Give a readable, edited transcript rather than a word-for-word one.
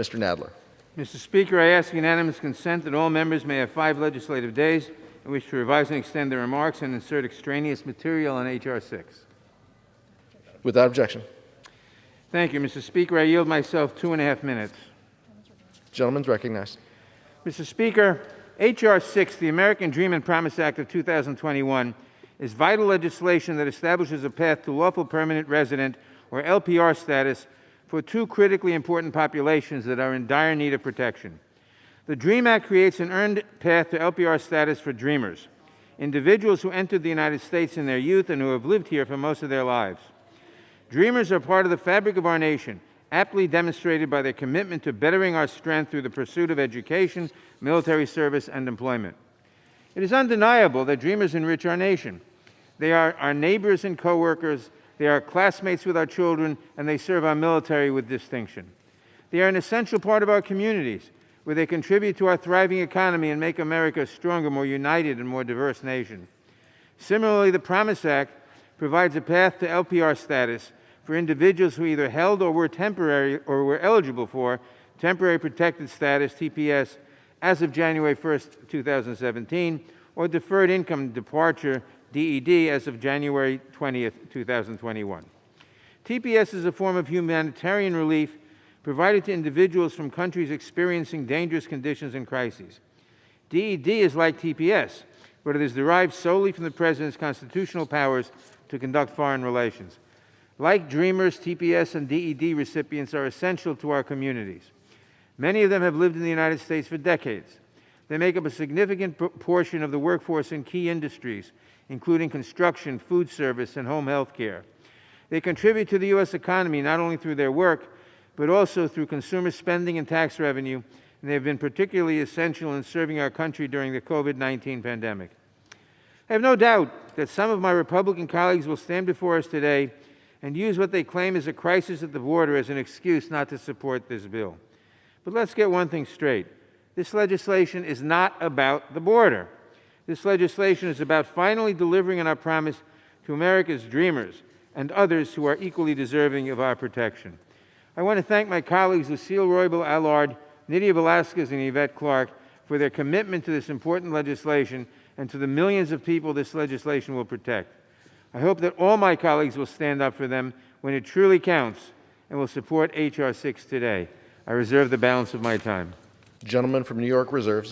Mr. Nadler. Mr. Speaker, I ask unanimous consent that all members may have 5 legislative days in which to revise and extend their remarks and insert extraneous material on H.R. 6. Without objection. Thank you, Mr. Speaker. I yield myself 2.5 minutes. Gentleman's recognized. Mr. Speaker, H.R. 6, the American Dream and Promise Act of 2021, is vital legislation that establishes a path to lawful permanent resident, or LPR status, for 2 critically important populations that are in dire need of protection. The DREAM Act creates an earned path to LPR status for dreamers, individuals who entered the United States in their youth and who have lived here for most of their lives. Dreamers are part of the fabric of our nation, aptly demonstrated by their commitment to bettering our strength through the pursuit of education, military service, and employment. It is undeniable that dreamers enrich our nation. They are our neighbors and co-workers, they are classmates with our children, and they serve our military with distinction. They are an essential part of our communities, where they contribute to our thriving economy and make America a stronger, more united, and more diverse nation. Similarly, the Promise Act provides a path to LPR status for individuals who either held or were eligible for temporary protected status, TPS, as of January 1st, 2017, or deferred income departure, DED, as of January 20th, 2021. TPS is a form of humanitarian relief provided to individuals from countries experiencing dangerous conditions and crises. DED is like TPS, but it is derived solely from the President's constitutional powers to conduct foreign relations. Like Dreamers, TPS and DED recipients are essential to our communities. Many of them have lived in the United States for decades. They make up a significant portion of the workforce in key industries, including construction, food service, and home health care. They contribute to the U.S. economy not only through their work, but also through consumer spending and tax revenue, and they have been particularly essential in serving our country during the COVID-19 pandemic. I have no doubt that some of my Republican colleagues will stand before us today and use what they claim is a crisis at the border as an excuse not to support this bill. But let's get one thing straight. This legislation is not about the border. This legislation is about finally delivering on our promise to America's dreamers and others who are equally deserving of our protection. I want to thank my colleagues Lucille Roybal-Allard, Nydia Velasquez, and Yvette Clark for their commitment to this important legislation and to the millions of people this legislation will protect. I hope that all my colleagues will stand up for them when it truly counts and will support H.R. 6 today. I reserve the balance of my time. Gentleman from New York reserves.